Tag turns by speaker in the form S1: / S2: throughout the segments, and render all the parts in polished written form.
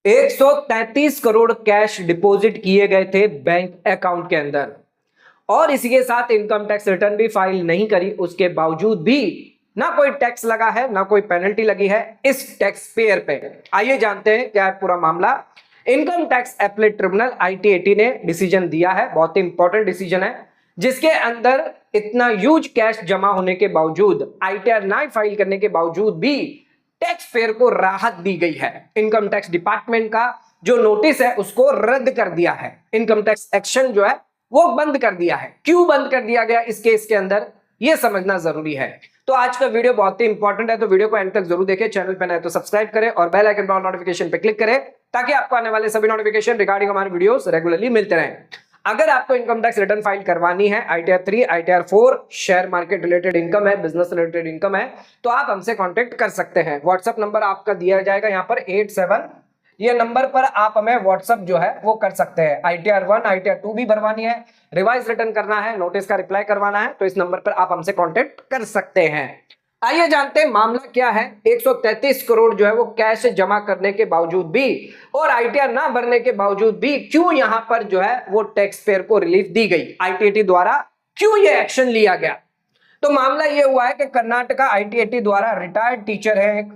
S1: 133 crore cash deposit किए गए थे बैंक अकाउंट के अंदर और इसी के साथ इनकम टैक्स रिटर्न भी फाइल नहीं करी। उसके बावजूद भी ना कोई टैक्स लगा है ना कोई पेनल्टी लगी है इस टैक्स पेयर पे। आइए जानते हैं क्या है पूरा मामला। Income tax appellate tribunal IT-80 ने डिसीजन दिया है, बहुत ही इंपॉर्टेंट डिसीजन है, जिसके अंदर इतना ह्यूज कैश जमा होने के बावजूद, ITR ना फाइल करने के बावजूद भी टैक्स पेयर को राहत दी गई है। इनकम टैक्स डिपार्टमेंट का जो नोटिस है उसको रद्द कर दिया है। इनकम टैक्स एक्शन जो है वो बंद कर दिया है। क्यों बंद कर दिया गया इस केस के अंदर, ये समझना जरूरी है। तो आज का वीडियो बहुत ही इंपॉर्टेंट है, तो वीडियो को एंड तक जरूर देखें। चैनल पर नए तो सब्सक्राइब करें और बेल आइकन पर नोटिफिकेशन पे क्लिक करें ताकि आपको आने वाले सभी नोटिफिकेशन रिगार्डिंग हमारे वीडियोस रेगुलरली मिलते रहें। अगर आपको इनकम टैक्स रिटर्न फाइल करवानी है, ITR 3, ITR 4, share market related income है, बिजनेस रिलेटेड इनकम है, तो आप हमसे कांटेक्ट कर सकते हैं। व्हाट्सएप नंबर आपका दिया जाएगा यहाँ पर 87, ये नंबर पर आप हमें व्हाट्सएप जो है वो कर सकते हैं। ITR 1, ITR 2 भी भरवानी है, रिवाइज रिटर्न करना है, नोटिस का रिप्लाई करवाना है, तो इस नंबर पर आप हमसे कांटेक्ट कर सकते हैं। आइए जानते हैं मामला क्या है। 133 करोड़ जो है वो कैश जमा करने के बावजूद भी और ITR ना भरने के बावजूद भी क्यों यहां पर जो है वो टैक्स पेयर को रिलीफ दी गई, IT-80 द्वारा क्यों ये एक्शन लिया गया। तो मामला ये हुआ है कि कर्नाटका IT-80 द्वारा रिटायर्ड टीचर है एक,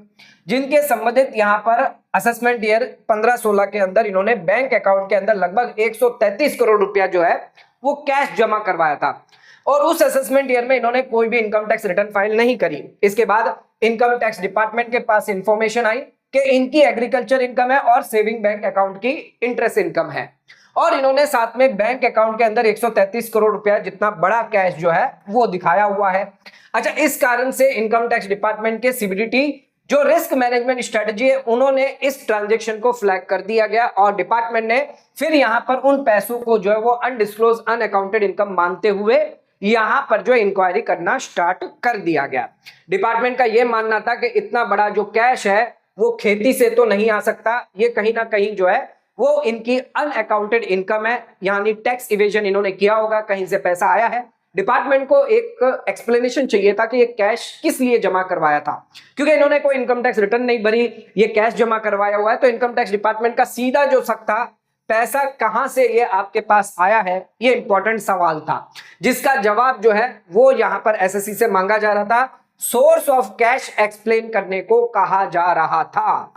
S1: जिनके संबंधित यहां पर असेसमेंट ईयर 15-16 के अंदर इन्होंने बैंक अकाउंट के अंदर लगभग 133 करोड़ रुपया जो है वो कैश जमा करवाया था और उस असेसमेंट ईयर में इन्होंने कोई भी इनकम टैक्स रिटर्न फाइल नहीं करी। इसके बाद इनकम टैक्स डिपार्टमेंट के पास इंफॉर्मेशन आई कि इनकी एग्रीकल्चर इनकम है और सेविंग बैंक अकाउंट की इंटरेस्ट इनकम है और इन्होंने साथ में बैंक अकाउंट के अंदर 133 करोड़ रुपया जितना बड़ा कैश जो है वो दिखाया हुआ है। अच्छा, इस कारण से इनकम टैक्स डिपार्टमेंट के CBDT जो रिस्क मैनेजमेंट स्ट्रेटजी है उन्होंने इस ट्रांजैक्शन को फ्लैग कर दिया गया और डिपार्टमेंट ने फिर यहां पर उन पैसों को जो है वो अनडिस्क्लोज अनअकाउंटेड इनकम मानते हुए यहां पर जो इंक्वायरी करना स्टार्ट कर दिया गया। डिपार्टमेंट का यह मानना था कि इतना बड़ा जो कैश है वो खेती से तो नहीं आ सकता, ये कहीं ना कहीं जो है वो इनकी अनअकाउंटेड इनकम है, यानी टैक्स इवेजन इन्होंने किया होगा, कहीं से पैसा आया है। डिपार्टमेंट को एक एक्सप्लेनेशन चाहिए था कि ये कैश किस लिए जमा करवाया था, क्योंकि इन्होंने कोई इनकम टैक्स रिटर्न नहीं भरी, ये कैश जमा करवाया हुआ है। तो इनकम टैक्स डिपार्टमेंट का सीधा जो शक था पैसा कहां से ये आपके पास आया है, ये इंपॉर्टेंट सवाल था, जिसका जवाब जो है वो यहां पर SSC से मांगा जा रहा था। सोर्स ऑफ कैश एक्सप्लेन करने को कहा जा रहा था।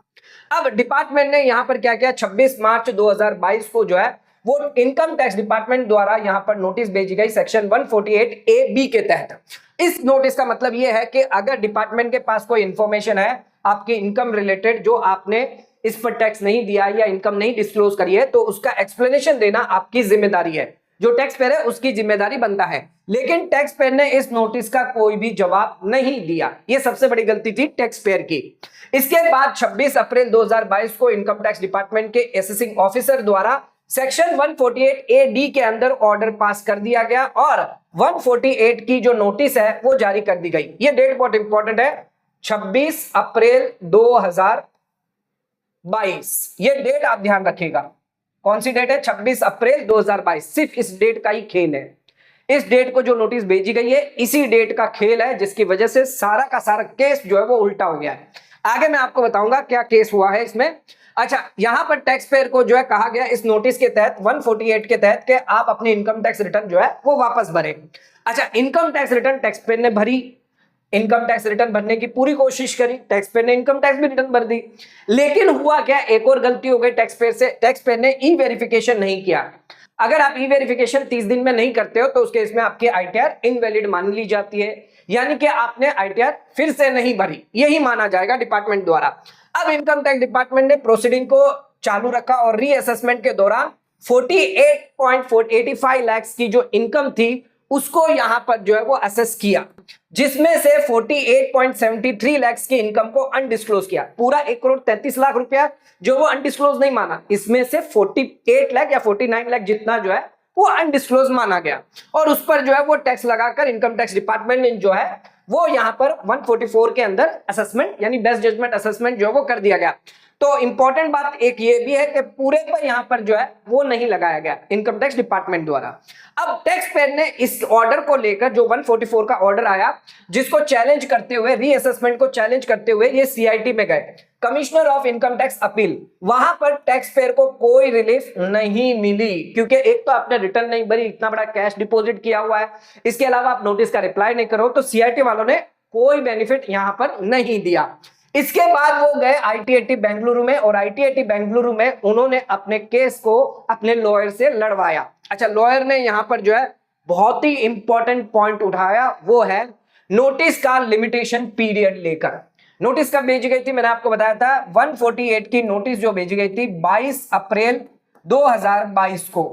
S1: अब डिपार्टमेंट ने यहां पर क्या किया, 26 मार्च 2022 को जो है वो इनकम टैक्स डिपार्टमेंट द्वारा यहां पर नोटिस भेजी गई सेक्शन 148A(b) के तहत। इस नोटिस का मतलब यह है कि अगर डिपार्टमेंट के पास कोई इंफॉर्मेशन है आपकी इनकम रिलेटेड जो आपने इस पर टैक्स नहीं दिया या इनकम नहीं डिस्क्लोज करी है, तो उसका एक्सप्लेनेशन देना आपकी जिम्मेदारी है। जो टैक्स पेयर है उसकी जिम्मेदारी बनता है, लेकिन टैक्स पेयर ने इस नोटिस का कोई भी जवाब नहीं दिया। यह सबसे बड़ी गलती थी टैक्स पेयर की। इसके बाद 26 अप्रैल 2022 को इनकम टैक्स डिपार्टमेंट के असेसिंग ऑफिसर द्वारा सेक्शन 148A(d) के अंदर ऑर्डर पास कर दिया गया और 148 की जो नोटिस है वो जारी कर दी गई। ये डेट बहुत इंपॉर्टेंट है, 26 अप्रैल 2022, ये डेट आप ध्यान रखिएगा। कौन सी डेट है, 26 अप्रैल 2022, सिर्फ इस डेट का ही खेल है। इस डेट को जो नोटिस भेजी गई है इसी डेट का खेल है, जिसकी वजह से सारा का सारा केस जो है वो उल्टा हो गया है। आगे मैं आपको बताऊंगा क्या केस हुआ है इसमें। अच्छा, यहां पर टैक्स पेयर को जो है कहा गया इस नोटिस के तहत 148 के तहत कि आप अपनी इनकम टैक्स रिटर्न जो है वो वापस भरें। अच्छा, income tax return tax payer ने भरी, इनकम टैक्स रिटर्न भरने की पूरी कोशिश करी, टैक्स पेयर ने इनकम टैक्स भी रिटर्न भर दी, लेकिन हुआ क्या, एक और गलती हो गई टैक्स पेयर से। टैक्स पेयर ने ई वेरिफिकेशन नहीं किया। अगर आप ई वेरिफिकेशन 30 दिन में नहीं करते हो तो उस केस में आपकी ITR इनवैलिड मान ली जाती है, यानी कि आपने ITR फिर से नहीं भरी, यही माना जाएगा डिपार्टमेंट द्वारा। अब इनकम टैक्स डिपार्टमेंट ने प्रोसीडिंग को चालू रखा और रीअसेसमेंट के दौरान 48.85 लाख की जो इनकम थी उसको यहां पर जो है वो असेस किया, जिसमें से 48.73 लाख की इनकम को अनडिस्क्लोज किया। पूरा 1,33 लाख रुपया जो वो अनडिस्क्लोज नहीं माना, इसमें से 48 लाख या 49 लाख जितना जो है वो अनडिस्क्लोज माना गया और उस पर जो है वो टैक्स लगाकर इनकम टैक्स डिपार्टमेंट ने जो है वो यहां पर 144 के अंदर असेसमेंट यानी बेस्ट जजमेंट असेसमेंट जो है वो कर दिया गया। तो इंपॉर्टेंट बात एक ये भी है कि पूरे पर यहां पर जो है वो नहीं लगाया गया इनकम टैक्स डिपार्टमेंट द्वारा। अब टैक्स पेयर ने इस ऑर्डर को लेकर जो 144 का ऑर्डर आया, जिसको चैलेंज करते हुए, रीअसेसमेंट को चैलेंज करते हुए ये सीआईटी में गए, commissioner of income tax appeal. वहां पर टैक्स पेयर को कोई रिलीफ नहीं मिली, क्योंकि एक तो आपने रिटर्न नहीं भरी, इतना बड़ा कैश डिपॉजिट किया हुआ है, इसके अलावा आप नोटिस का रिप्लाई नहीं करो, तो सीआईटी वालों ने कोई बेनिफिट यहां पर नहीं दिया। इसके बाद वो गए आईटीएटी बेंगलुरु में, और आईटीएटी बेंगलुरु में उन्होंने अपने केस को अपने लॉयर से लड़वाया। अच्छा, लॉयर ने यहां पर जो है बहुत ही इंपॉर्टेंट पॉइंट उठाया, वो है नोटिस का लिमिटेशन पीरियड लेकर। नोटिस कब भेजी गई थी, मैंने आपको बताया था 148 की नोटिस जो भेजी गई थी 22 अप्रैल 2022 को,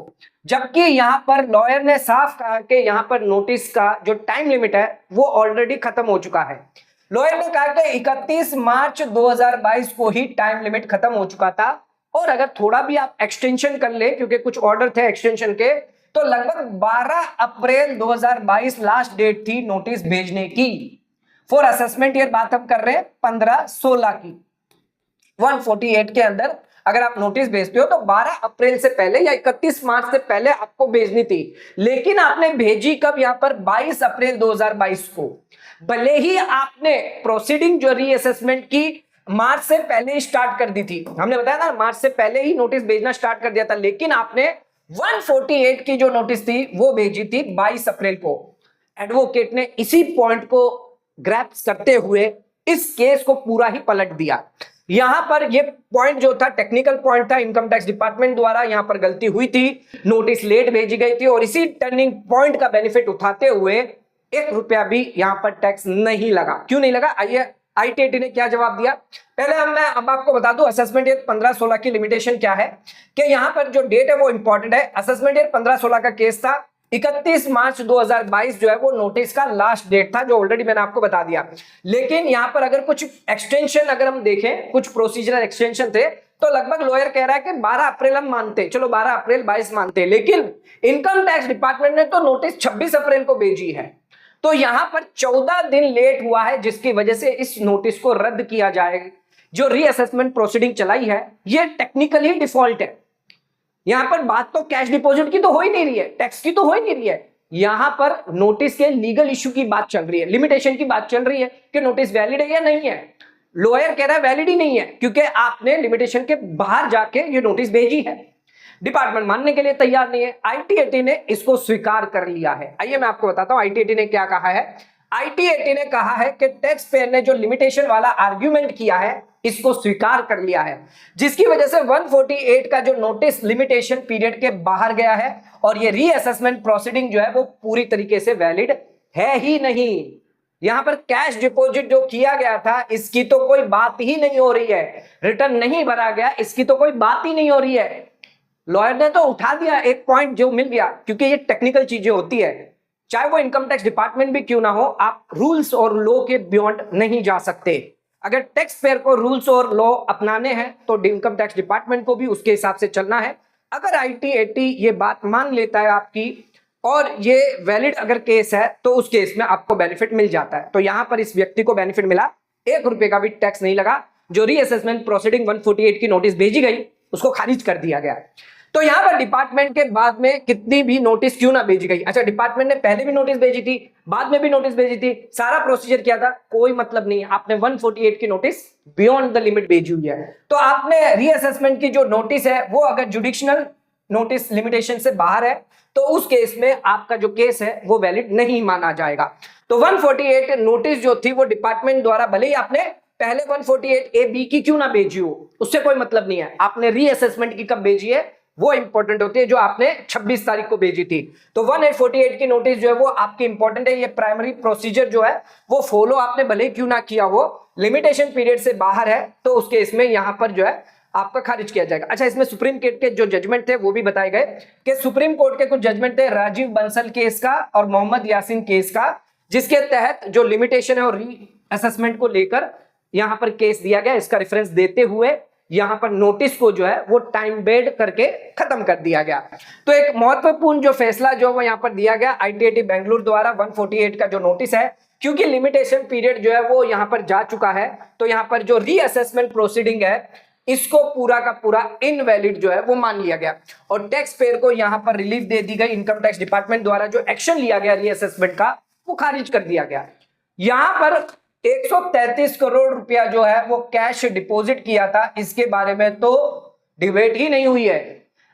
S1: जबकि यहां पर लॉयर ने साफ कहा कि यहां पर नोटिस का जो टाइम लिमिट है वो ऑलरेडी खत्म हो चुका है। लॉयर ने कहा कि 31 मार्च 2022 को ही टाइम लिमिट खत्म हो चुका था, और अगर थोड़ा भी आप एक्सटेंशन कर ले, क्योंकि कुछ ऑर्डर थे एक्सटेंशन के, तो लगभग 12 अप्रैल 2022 लास्ट डेट थी नोटिस भेजने की। फॉर असेसमेंट ईयर बात हम कर रहे हैं 15-16 की। 148 के अंदर अगर आप नोटिस भेजते हो तो 12 अप्रैल से पहले या 31 मार्च से पहले आपको भेजनी थी, लेकिन आपने भेजी कब, यहां पर 22 अप्रैल 2022 को। भले ही आपने प्रोसीडिंग जो रीअसेसमेंट की मार्च से पहले ही स्टार्ट कर दी थी, हमने बताया ना मार्च से पहले ही नोटिस भेजना स्टार्ट कर दिया था, लेकिन आपने 148 की जो नोटिस थी वो भेजी थी 22 अप्रैल को। एडवोकेट ने इसी पॉइंट को ग्रैप्स करते हुए इस केस को पूरा ही पलट दिया। यहां पर ये पॉइंट जो था टेक्निकल पॉइंट था, इनकम टैक्स डिपार्टमेंट द्वारा यहां पर गलती हुई थी, नोटिस लेट भेजी गई थी, और इसी टर्निंग पॉइंट का बेनिफिट उठाते हुए 1 रुपया भी यहां पर टैक्स नहीं लगा। क्यों नहीं लगा, आइए आईटीएटी ने क्या जवाब दिया। पहले मैं अब आपको बता दूं असेसमेंट ईयर 15-16 की लिमिटेशन क्या है, कि यहां पर जो डेट है वो इंपॉर्टेंट है। असेसमेंट ईयर 15-16 का केस था, 31 मार्च 2022 जो है वो नोटिस का लास्ट डेट था, जो ऑलरेडी मैंने आपको बता दिया। लेकिन यहां पर अगर कुछ एक्सटेंशन अगर हम देखें, कुछ प्रोसीजरल एक्सटेंशन थे, तो लगभग लॉयर कह रहा है कि 12 अप्रैल हम मानते, चलो 12 अप्रैल 22 मानते, लेकिन इनकम टैक्स डिपार्टमेंट ने तो नोटिस 26 अप्रैल को भेजी है, तो यहां पर 14 दिन लेट हुआ है, जिसकी वजह से इस नोटिस को रद्द किया जाएगा। जो रीअसेसमेंट प्रोसीडिंग चलाई है ये टेक्निकली डिफॉल्ट है। यहां पर बात तो कैश डिपॉजिट की तो हो ही नहीं रही है, टैक्स की तो हो ही नहीं रही है, यहां पर नोटिस के लीगल इश्यू की बात चल रही है, लिमिटेशन की बात चल रही है कि नोटिस वैलिड है या नहीं है। लॉयर कह रहा है वैलिड ही नहीं है, क्योंकि आपने लिमिटेशन के बाहर जाके ये नोटिस भेजी है। डिपार्टमेंट मानने के लिए तैयार नहीं है, आईटीएटी ने इसको स्वीकार कर लिया है। आइए मैं आपको बताता हूं आईटीएटी ने क्या कहा है। आईटीएटी ने कहा है कि टैक्स पेयर ने जो लिमिटेशन वाला आर्ग्यूमेंट किया है इसको स्वीकार कर लिया है, जिसकी वजह से 148 का जो नोटिस लिमिटेशन पीरियड के बाहर गया है, और ये रीअसेसमेंट प्रोसीडिंग जो है वो पूरी तरीके से वैलिड है ही नहीं। यहां पर कैश डिपॉजिट जो किया गया था इसकी तो कोई बात ही नहीं हो रही है, रिटर्न नहीं भरा गया इसकी तो कोई बात ही नहीं हो रही है। लॉयर ने तो उठा दिया एक पॉइंट जो मिल गया, क्योंकि ये टेक्निकल चीजें होती है, चाहे वो इनकम टैक्स डिपार्टमेंट भी क्यों ना हो, आप रूल्स और लॉ के बियॉन्ड नहीं जा सकते। अगर टैक्स पेयर को रूल्स और लॉ अपनाने हैं तो इनकम टैक्स डिपार्टमेंट को भी उसके हिसाब से चलना है। अगर आईटीएटी ये बात मान लेता है आपकी और ये वैलिड अगर केस है तो उस केस में आपको बेनिफिट मिल जाता है। तो यहां पर इस व्यक्ति को बेनिफिट मिला, 1 रुपए का भी टैक्स नहीं लगा। जो रीअसेसमेंट प्रोसीडिंग 148 की नोटिस भेजी गई उसको खारिज कर दिया गया। तो यहां पर डिपार्टमेंट के बाद में कितनी भी नोटिस क्यों ना भेजी गई, अच्छा डिपार्टमेंट ने पहले भी नोटिस भेजी थी, बाद में भी नोटिस भेजी थी, सारा प्रोसीजर किया था, कोई मतलब नहीं। आपने 148 की नोटिस बियॉन्ड द लिमिट भेजी हुई है, तो आपने रीअसेसमेंट की जो नोटिस है वो अगर जुडिक्शनल नोटिस लिमिटेशन से बाहर है तो उस केस में आपका जो केस है वो वैलिड नहीं माना जाएगा। तो 148 नोटिस जो थी वो डिपार्टमेंट द्वारा, भले ही आपने पहले 148 ए बी की क्यों ना भेजी हो, उससे कोई मतलब नहीं है, आपने रीअसेसमेंट की कब भेजी है वो इंपॉर्टेंट होती है, जो आपने 26 तारीख को भेजी थी। तो 148 की नोटिस जो है वो आपकी इंपॉर्टेंट है। ये प्राइमरी प्रोसीजर जो है वो फॉलो आपने भले क्यों ना किया हो, लिमिटेशन पीरियड से बाहर है तो उसके इसमें यहां पर जो है आपका खारिज किया जाएगा। अच्छा, इसमें सुप्रीम कोर्ट के जो जजमेंट थे वो भी बताए गए कि सुप्रीम कोर्ट के कुछ जजमेंट थे राजीव बंसल केस का और मोहम्मद यासीन केस का, जिसके तहत जो लिमिटेशन है और रीअसेसमेंट को लेकर यहां पर केस दिया गया। इसका रेफरेंस देते हुए यहां पर नोटिस को जो है वो टाइम बेड करके खत्म कर दिया गया। तो एक महत्वपूर्ण जो फैसला जो वो यहां पर दिया गया आईटीएटी बेंगलुरु द्वारा 148 का जो नोटिस है, क्योंकि लिमिटेशन पीरियड जो है वो यहां पर जा चुका है, तो यहां पर जो रीअसेसमेंट प्रोसीडिंग है इसको पूरा का पूरा इनवैलिड जो है वो मान लिया गया और टैक्स पेयर को यहां पर रिलीफ दे दी गई। इनकम टैक्स डिपार्टमेंट द्वारा जो एक्शन लिया गया रीअसेसमेंट का वो खारिज कर दिया गया। यहां पर 133 करोड़ रुपया जो है वो कैश डिपॉजिट किया था, इसके बारे में तो डिबेट ही नहीं हुई है।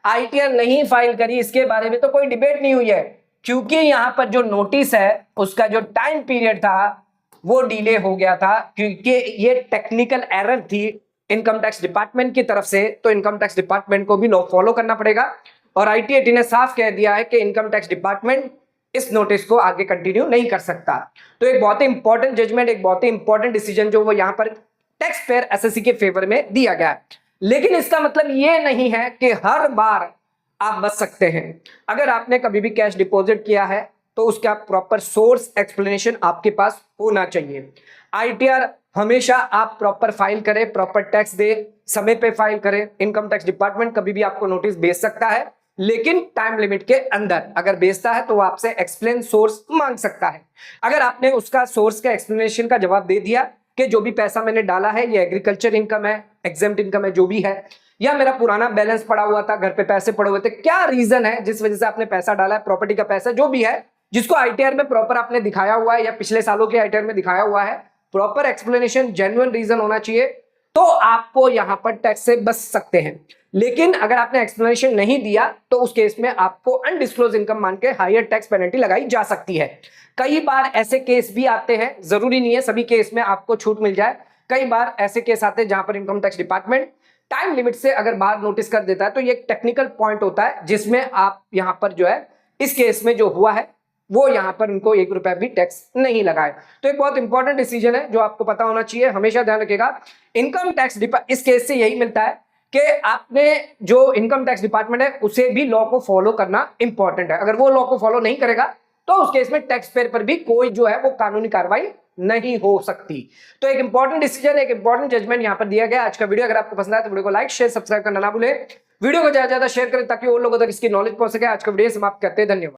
S1: आईटीआर नहीं फाइल करी, इसके बारे में तो कोई डिबेट नहीं हुई है, क्योंकि यहां पर जो नोटिस है उसका जो टाइम पीरियड था वो डिले हो गया था, क्योंकि ये टेक्निकल एरर थी इनकम टैक्स डिपार्टमेंट की तरफ से। तो इनकम टैक्स डिपार्टमेंट को भी लॉ फॉलो करना पड़ेगा और आईटीएटी ने साफ कह दिया है कि इनकम टैक्स डिपार्टमेंट इस नोटिस को आगे कंटिन्यू नहीं कर सकता। तो एक बहुत ही इंपॉर्टेंट जजमेंट, एक बहुत ही इंपॉर्टेंट डिसीजन जो वो यहां पर टैक्स पेयर एसएससी के फेवर में दिया गया है। लेकिन इसका मतलब ये नहीं है कि हर बार आप बच सकते हैं। अगर आपने कभी भी कैश डिपॉजिट किया है तो उसका प्रॉपर सोर्स एक्सप्लेनेशन आपके पास होना चाहिए। आईटीआर हमेशा आप प्रॉपर फाइल करें, प्रॉपर टैक्स दे, समय पे फाइल करें। इनकम टैक्स डिपार्टमेंट कभी भी आपको नोटिस भेज सकता है, लेकिन टाइम लिमिट के अंदर। अगर भेजता है तो वो आपसे एक्सप्लेन सोर्स मांग सकता है। अगर आपने उसका सोर्स का एक्सप्लेनेशन का जवाब दे दिया कि जो भी पैसा मैंने डाला है ये एग्रीकल्चर इनकम है, एग्जेम्प्ट इनकम है, जो भी है, या मेरा पुराना बैलेंस पड़ा हुआ था, घर पे पैसे पड़े हुए थे, क्या रीजन है जिस वजह से आपने पैसा डाला है, प्रॉपर्टी का पैसा जो भी है, जिसको आईटीआर में प्रॉपर आपने दिखाया हुआ है या पिछले सालों के आईटीआर में दिखाया हुआ है, प्रॉपर एक्सप्लेनेशन, जेन्युइन रीजन होना चाहिए, तो आपको यहां पर टैक्स से बच सकते हैं। लेकिन अगर आपने एक्सप्लेनेशन नहीं दिया तो उस केस में आपको अनडिस्क्लोज इनकम मान के हायर टैक्स पेनल्टी लगाई जा सकती है। कई बार ऐसे केस भी आते हैं, जरूरी नहीं है सभी केस में आपको छूट मिल जाए। कई बार ऐसे केस आते हैं जहां पर income tax department time limit से अगर बाहर नोटिस कर देता है, तो ये एक टेक्निकल पॉइंट होता है जिसमें आप यहां पर जो है इस केस में जो हुआ है वो यहां पर उनको 1 रुपया भी टैक्स नहीं लगाए। तो एक बहुत इंपॉर्टेंट डिसीजन है जो आपको पता होना चाहिए, हमेशा ध्यान रखिएगा। इनकम टैक्स इस केस से यही मिलता है कि आपने जो इनकम टैक्स डिपार्टमेंट है उसे भी लॉ को फॉलो करना इंपॉर्टेंट है। अगर वो लॉ को फॉलो नहीं करेगा तो उस केस में टैक्स पेयर पर भी कोई जो है वो कानूनी कार्रवाई नहीं हो सकती। तो एक इंपॉर्टेंट डिसीजन, एक इंपॉर्टेंट जजमेंट यहां पर दिया गया। आज का वीडियो अगर आपको पसंद आया तो वीडियो को लाइक शेयर सब्सक्राइब करना ना भूलें। वीडियो को ज्यादा से ज्यादा शेयर करें ताकि और लोगों तक इसकी नॉलेज पहुंच सके। आज का वीडियो समाप्त करते हैं, धन्यवाद।